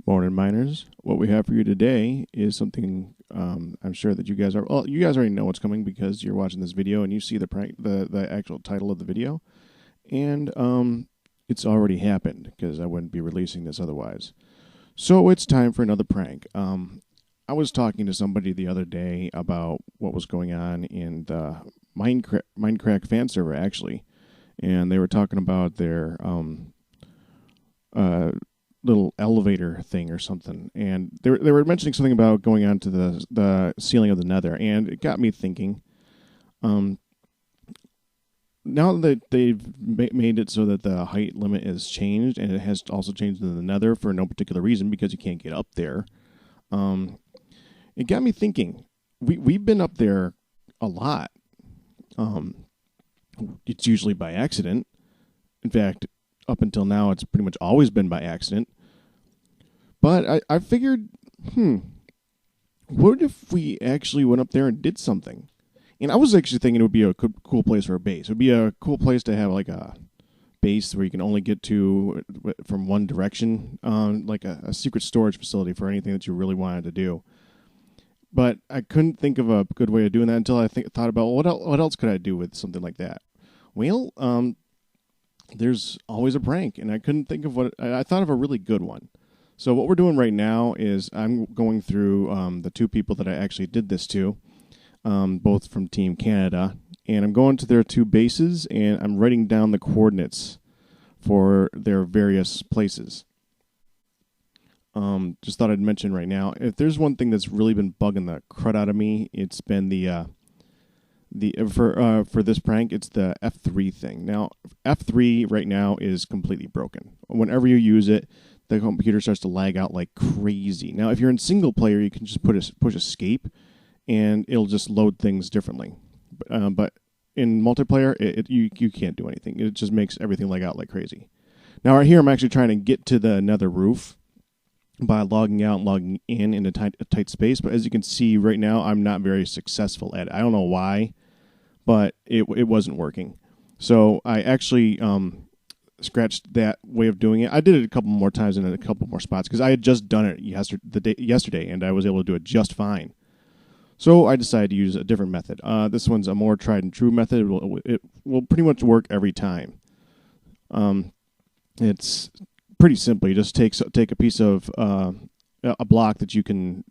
Morning, miners. What we have for you today is something I'm sure that you guys are. Well, you guys already know what's coming because you're watching this video and you see the actual title of the video, and it's already happened because I wouldn't be releasing this otherwise. So it's time for another prank. I was talking to somebody the other day about what was going on in the mindcrack fan server actually, and they were talking about their little elevator thing or something, and they were mentioning something about going on to the ceiling of the nether, and it got me thinking. Now that they've made it so that the height limit is changed, and it has also changed in the nether for no particular reason because you can't get up there, it got me thinking. We've been up there a lot. It's usually by accident. In fact, up until now, it's pretty much always been by accident. But I figured, what if we actually went up there and did something? And I was actually thinking it would be a cool place for a base. It would be a cool place to have like a base where you can only get to from one direction, like a secret storage facility for anything that you really wanted to do. But I couldn't think of a good way of doing that until I thought about what else could I do with something like that. Well, there's always a prank, and I couldn't think of what. I thought of a really good one. So what we're doing right now is I'm going through the two people that I actually did this to, both from Team Canada, and I'm going to their two bases, and I'm writing down the coordinates for their various places. Just thought I'd mention right now, if there's one thing that's really been bugging the crud out of me, it's been for this prank, it's the F3 thing. Now, F3 right now is completely broken. Whenever you use it, the computer starts to lag out like crazy. Now, if you're in single player, you can just push escape, and it'll just load things differently. But in multiplayer, you can't do anything. It just makes everything lag out like crazy. Now, right here, I'm actually trying to get to the nether roof by logging out and logging in a tight space. But as you can see right now, I'm not very successful at it. I don't know why, but it wasn't working. So I actually scratched that way of doing it. I did it a couple more times in a couple more spots because I had just done it yesterday, and I was able to do it just fine. So I decided to use a different method. This one's a more tried and true method. It will pretty much work every time. It's pretty simple. You just take a piece of a block that you can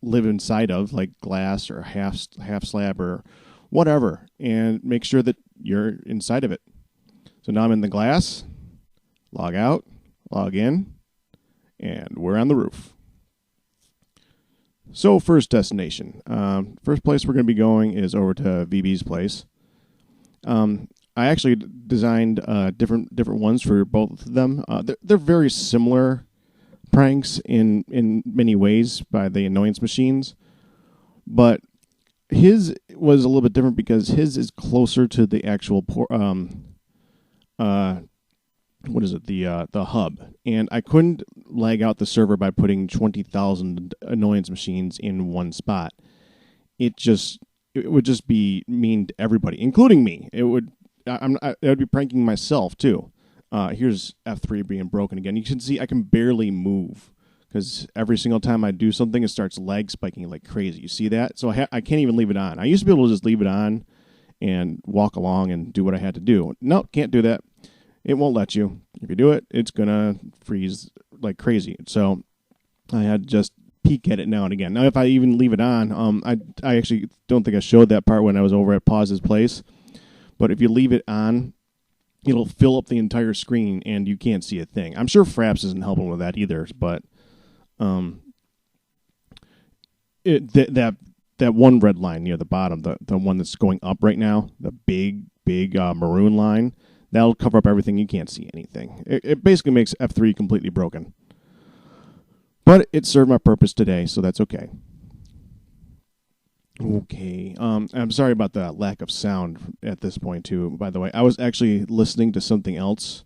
live inside of, like glass or half slab or whatever, and make sure that you're inside of it. So now I'm in the glass, log out, log in, and we're on the roof. So first destination. First place we're going to be going is over to VB's place. I actually designed different ones for both of them. They're very similar pranks in many ways by the annoyance machines, but his was a little bit different because his is closer to the actual the hub, and I couldn't lag out the server by putting 20,000 annoyance machines in one spot. It would just be mean to everybody, including me. It would be pranking myself too. Here's F3 being broken again. You can see I can barely move because every single time I do something, it starts lag spiking like crazy. You see that? So I can't even leave it on. I used to be able to just leave it on and walk along and do what I had to do. Nope, can't do that. It won't let you. If you do it, it's going to freeze like crazy. So I had to just peek at it now and again. Now, if I even leave it on, I actually don't think I showed that part when I was over at Pause's place. But if you leave it on, it'll fill up the entire screen and you can't see a thing. I'm sure Fraps isn't helping with that either, but that one red line near the bottom, the one that's going up right now, the big maroon line, that'll cover up everything. You can't see anything. It basically makes F3 completely broken. But it served my purpose today, so that's okay. Okay. I'm sorry about the lack of sound at this point, too. By the way, I was actually listening to something else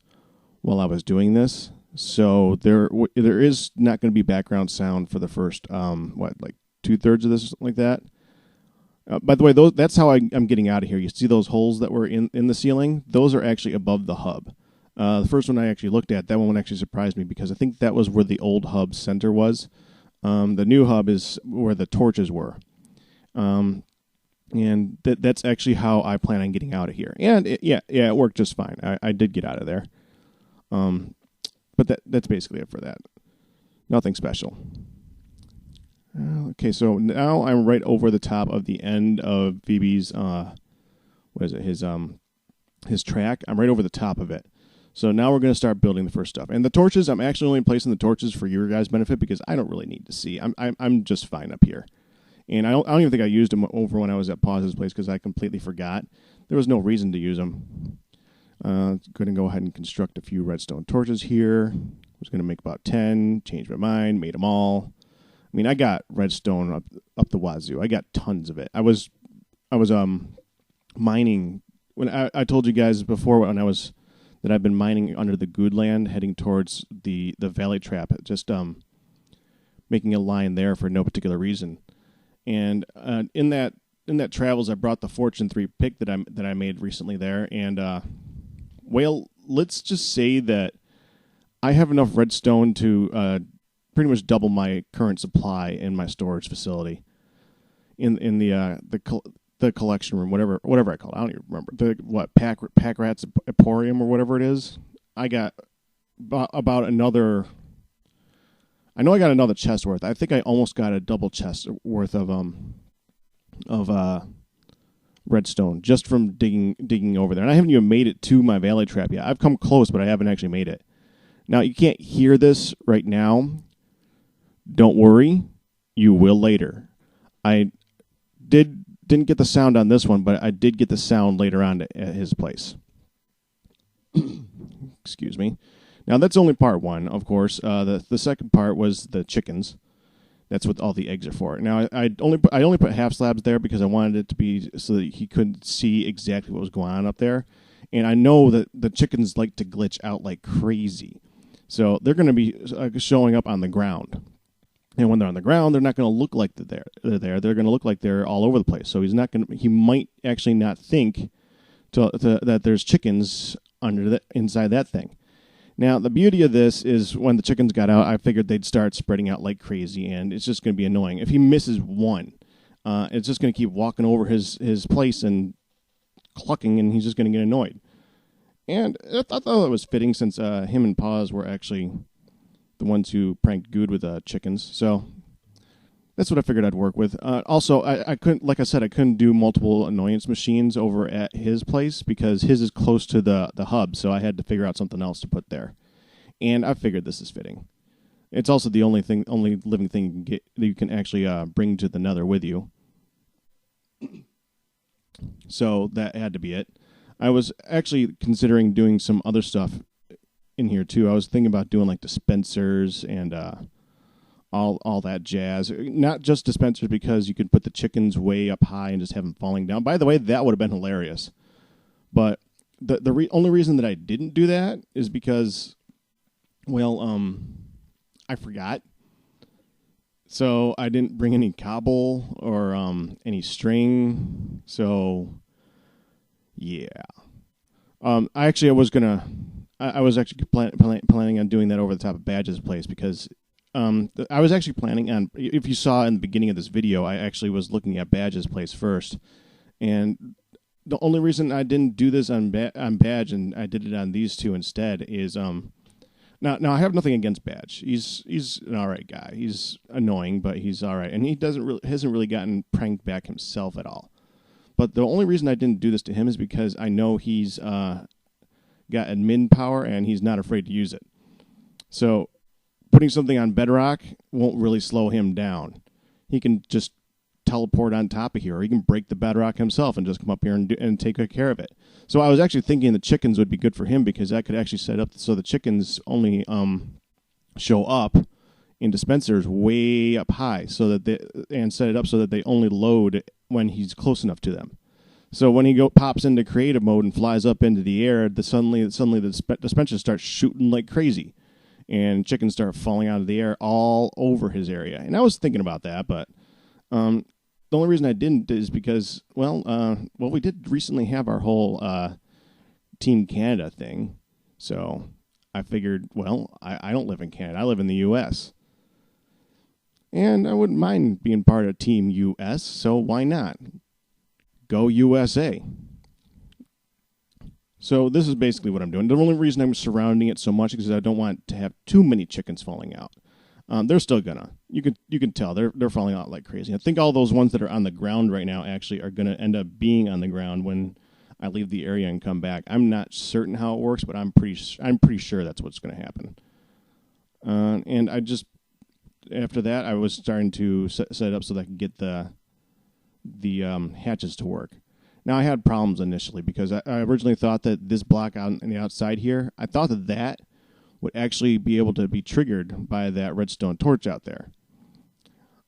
while I was doing this. So there is not going to be background sound for the first, 2/3 of this, something like that. By the way, that's how I'm getting out of here. You see those holes that were in the ceiling? Those are actually above the hub. The first one I actually looked at, that one actually surprised me because I think that was where the old hub center was. The new hub is where the torches were. And that's actually how I plan on getting out of here. And it worked just fine. I did get out of there. But that's basically it for that. Nothing special. Okay, so now I'm right over the top of the end of VB's his track. I'm right over the top of it. So now we're going to start building the first stuff. And the torches, I'm actually only placing the torches for your guys' benefit because I don't really need to see. I'm just fine up here. And I don't even think I used them over when I was at Paus's place because I completely forgot. There was no reason to use them. Going to go ahead and construct a few redstone torches here. I was going to make about 10, changed my mind, made them all. I mean, I got redstone up the wazoo. I got tons of it. I was mining when I told you guys before that I've been mining under the Guud land, heading towards the valley trap. Just making a line there for no particular reason. And in that travels, I brought the Fortune 3 pick that I made recently there. And well, let's just say that I have enough redstone to pretty much double my current supply in my storage facility. In the collection room, whatever I call it, I don't even remember. Pakratt's Emporium or whatever it is. I got about another. I know I got another chest worth. I think I almost got a double chest worth of redstone just from digging over there. And I haven't even made it to my valley trap yet. I've come close, but I haven't actually made it. Now you can't hear this right now. Don't worry, you will later. I didn't get the sound on this one, but I did get the sound later on at his place. Excuse me. Now that's only part one, of course. The second part was the chickens. That's what all the eggs are for. Now I only put half slabs there because I wanted it to be so that he couldn't see exactly what was going on up there. And I know that the chickens like to glitch out like crazy, so they're going to be showing up on the ground. And when they're on the ground, they're not going to look like they're there. They're going to look like they're all over the place. So he might actually not think that there's chickens inside that thing. Now, the beauty of this is when the chickens got out, I figured they'd start spreading out like crazy, and it's just going to be annoying. If he misses one, it's just going to keep walking over his place and clucking, and he's just going to get annoyed. And I thought it was fitting since him and Paws were actually the ones who pranked Guud with chickens. So that's what I figured I'd work with. Also, I couldn't, like I said, I couldn't do multiple annoyance machines over at his place because his is close to the hub, so I had to figure out something else to put there. And I figured this is fitting. It's also the only living thing you can get that you can actually bring to the Nether with you. So that had to be it. I was actually considering doing some other stuff in here too. I was thinking about doing like dispensers and all that jazz. Not just dispensers because you could put the chickens way up high and just have them falling down. By the way, that would have been hilarious. But the only reason that I didn't do that is because, well, I forgot. So I didn't bring any cobble or any string. So yeah. I was actually planning on doing that over the top of Badge's place because I was actually planning on, if you saw in the beginning of this video, I actually was looking at Badge's place first. And the only reason I didn't do this on Badge and I did it on these two instead is, now I have nothing against Badge. He's an alright guy. He's annoying, but he's alright. And he hasn't really gotten pranked back himself at all. But the only reason I didn't do this to him is because I know he's got admin power and he's not afraid to use it. So putting something on Bedrock won't really slow him down. He can just teleport on top of here, or he can break the Bedrock himself and just come up here and take good care of it. So I was actually thinking the chickens would be good for him because I could actually set up so the chickens only show up in dispensers way up high, and set it up so that they only load when he's close enough to them. So when he pops into creative mode and flies up into the air, suddenly the dispensers start shooting like crazy, and chickens start falling out of the air all over his area. And I was thinking about that, but the only reason I didn't is because, well, we did recently have our whole Team Canada thing. So I figured, well, I don't live in Canada. I live in the U.S. And I wouldn't mind being part of Team U.S., so why not? Go USA. So this is basically what I'm doing. The only reason I'm surrounding it so much is because I don't want to have too many chickens falling out. They're still gonna. You can tell they're falling out like crazy. I think all those ones that are on the ground right now actually are gonna end up being on the ground when I leave the area and come back. I'm not certain how it works, but I'm pretty sure that's what's gonna happen. And I just after that I was starting to set it up so that I could get the hatches to work. Now, I had problems initially because I originally thought that this block on the outside here, I thought that would actually be able to be triggered by that redstone torch out there.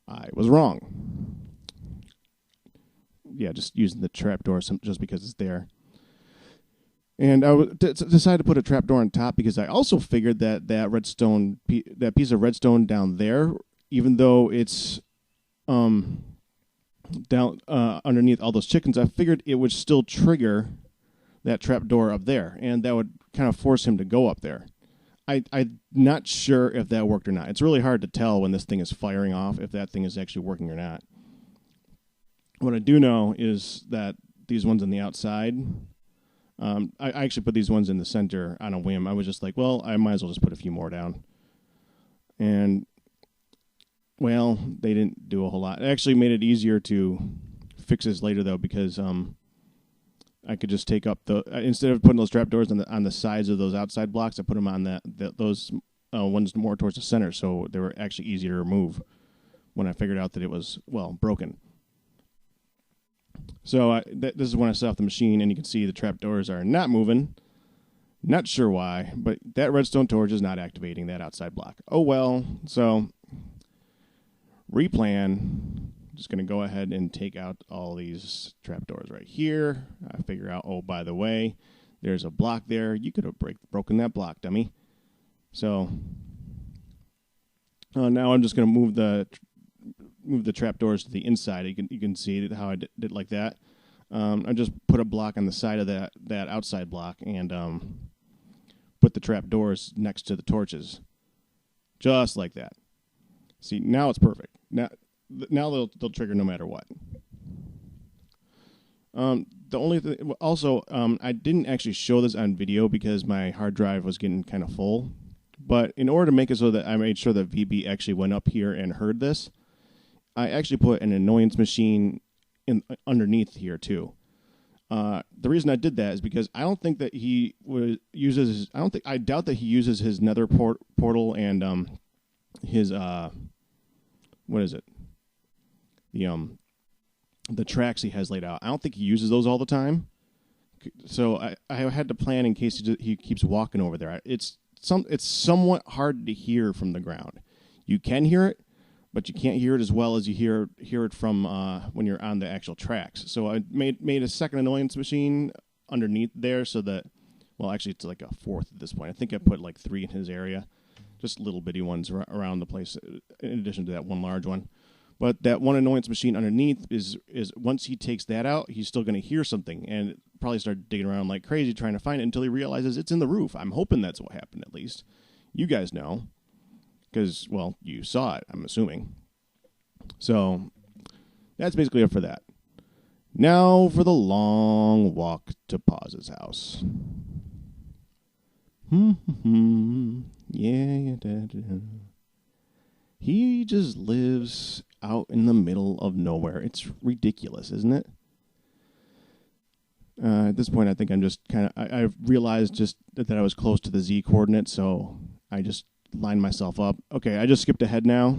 I was wrong. Yeah, just using the trapdoor just because it's there. And I decided to put a trapdoor on top because I also figured that that piece of redstone down there, even though it's down underneath all those chickens, I figured it would still trigger that trapdoor up there, and that would kind of force him to go up there. I'm not sure if that worked or not. It's really hard to tell when this thing is firing off if that thing is actually working or not. What I do know is that these ones on the outside, I actually put these ones in the center on a whim. I was just like, well, I might as well just put a few more down. And well, they didn't do a whole lot. It actually made it easier to fix this later, though, because I could just take up instead of putting those trapdoors on the sides of those outside blocks, I put them on those ones more towards the center, so they were actually easier to remove when I figured out that it was, well, broken. So this is when I set off the machine, and you can see the trapdoors are not moving. Not sure why, but that redstone torch is not activating that outside block. Oh, well, so replan. Just going to go ahead and take out all these trapdoors right here. I figure out, oh, by the way, there's a block there. You could have broken that block, dummy. So now I'm just going to move the trapdoors to the inside. You can see how I did like that. I just put a block on the side of that outside block and put the trapdoors next to the torches, just like that. See, now it's perfect. Now they'll trigger no matter what. The only thing, also, I didn't actually show this on video because my hard drive was getting kind of full. But in order to make it so that I made sure that VB actually went up here and heard this, I actually put an annoyance machine underneath here too. The reason I did that is because I don't think that he uses. I doubt that he uses his Nether portal and his what is it? The tracks he has laid out. I don't think he uses those all the time. So I had to plan in case he keeps walking over there. It's somewhat hard to hear from the ground. You can hear it, but you can't hear it as well as you hear it from when you're on the actual tracks. So I made a second annoyance machine underneath there so that, well, actually it's like a fourth at this point. I think I put like 3 in his area, just little bitty ones around the place in addition to that one large one. But that one annoyance machine underneath is once he takes that out, he's still going to hear something and probably start digging around like crazy trying to find it until he realizes it's in the roof. I'm hoping that's what happened at least. You guys know because, well, you saw it, I'm assuming. So that's basically it for that. Now for the long walk to Paz's house. Yeah, he just lives out in the middle of nowhere. It's ridiculous, isn't it? At this point, I think I'm just kind of... I realized just that I was close to the Z coordinate, so I just lined myself up. Okay, I just skipped ahead now,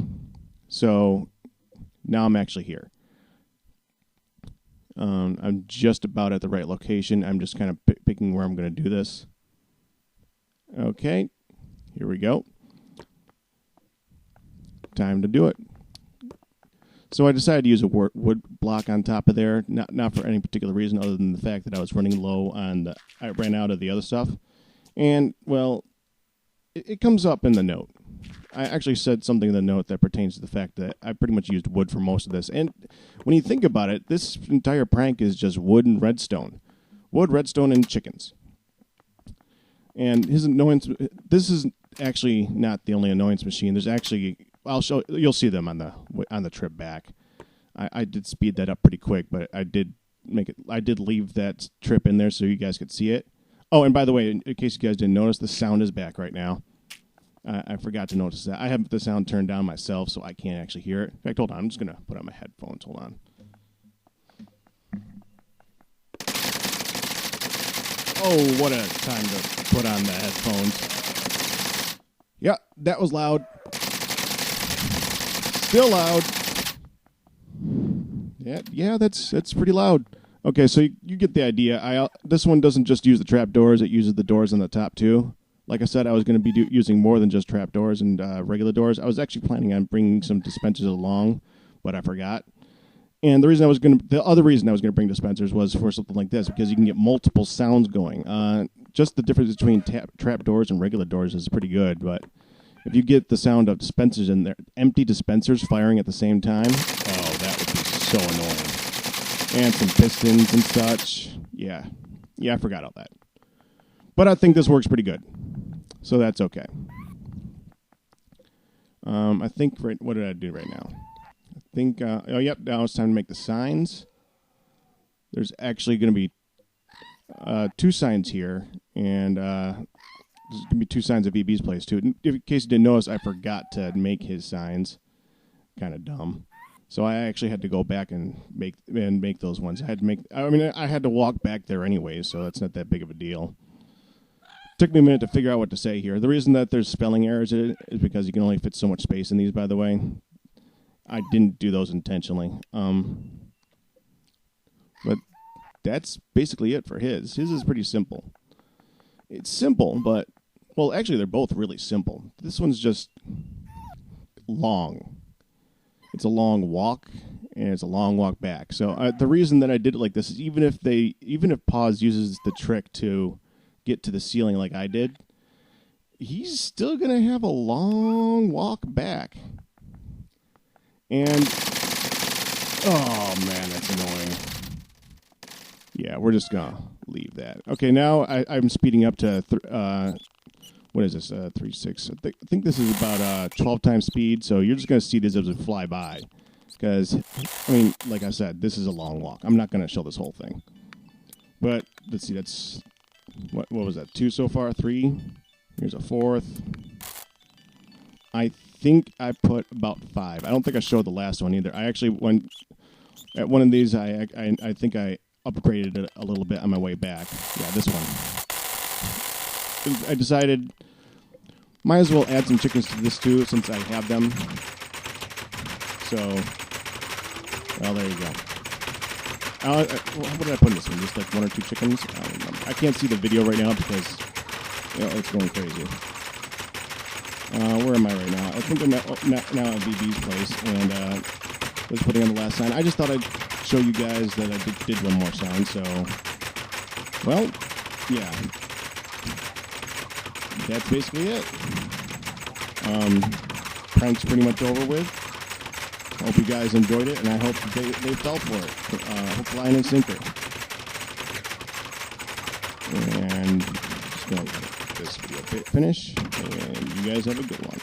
so now I'm actually here. I'm just about at the right location. I'm just kind of picking where I'm going to do this. Okay, here we go. Time to do it. So I decided to use a wood block on top of there, not for any particular reason other than the fact that I was running low on I ran out of the other stuff. And, well, it comes up in the note. I actually said something in the note that pertains to the fact that I pretty much used wood for most of this. And when you think about it, this entire prank is just wood and redstone. Wood, redstone, and chickens. And his annoyance, this is actually not the only annoyance machine. There's actually, you'll see them on the trip back. I did speed that up pretty quick, but I did leave that trip in there so you guys could see it. Oh, and by the way, in case you guys didn't notice, the sound is back right now. I forgot to notice that. I have the sound turned down myself, so I can't actually hear it. In fact, hold on. I'm just going to put on my headphones. Hold on. Oh, what a time to put on the headphones. Yeah, that was loud. Still loud. Yeah, that's pretty loud. Okay, so you get the idea. This one doesn't just use the trap doors; it uses the doors on the top too. Like I said, I was going to be using more than just trap doors and regular doors. I was actually planning on bringing some dispensers along, but I forgot. And the other reason I was going to bring dispensers was for something like this, because you can get multiple sounds going. Just the difference between trap doors and regular doors is pretty good, but if you get the sound of dispensers in there, empty dispensers firing at the same time, oh, that would be so annoying. And some pistons and such. Yeah, I forgot all that. But I think this works pretty good, so that's okay. I think, what did I do right now? I think, now it's time to make the signs. There's actually going to be 2 signs here, and there's going to be 2 signs of EB's place, too. In case you didn't notice, I forgot to make his signs. Kind of dumb. So I actually had to go back and make those ones. I had to walk back there anyway, so that's not that big of a deal. Took me a minute to figure out what to say here. The reason that there's spelling errors in it is because you can only fit so much space in these, by the way. I didn't do those intentionally. But that's basically it for his. His is pretty simple. It's simple, but, well, actually they're both really simple. This one's just long. It's a long walk, and it's a long walk back. So the reason that I did it like this is even if Paws uses the trick to get to the ceiling like I did, he's still going to have a long walk back. And, oh man, that's annoying. Yeah, we're just going to leave that. Okay, now I'm speeding up to, what is this, 3.6? I think this is about 12 times speed, so you're just going to see this as it fly by. Because, like I said, this is a long walk. I'm not going to show this whole thing. But, let's see, that's... What was that? 2 so far? 3? Here's a 4th. I think I put about 5. I don't think I showed the last one either. I actually went at one of these. I think I upgraded it a little bit on my way back. Yeah, this one. I decided might as well add some chickens to this too, since I have them. So, well, there you go. What did I put in this one? Just like 1 or 2 chickens? I don't remember. I can't see the video right now because it's going crazy. Where am I right now? I think I'm now at VB's place, and I was putting on the last sign. I just thought I'd show you guys that I did one more sign, so... Well, yeah. That's basically it. Prank's pretty much over with. Hope you guys enjoyed it, and I hope they fell for it. Hook, line, and sinker. And just going to let this video finish, and you guys have a good one.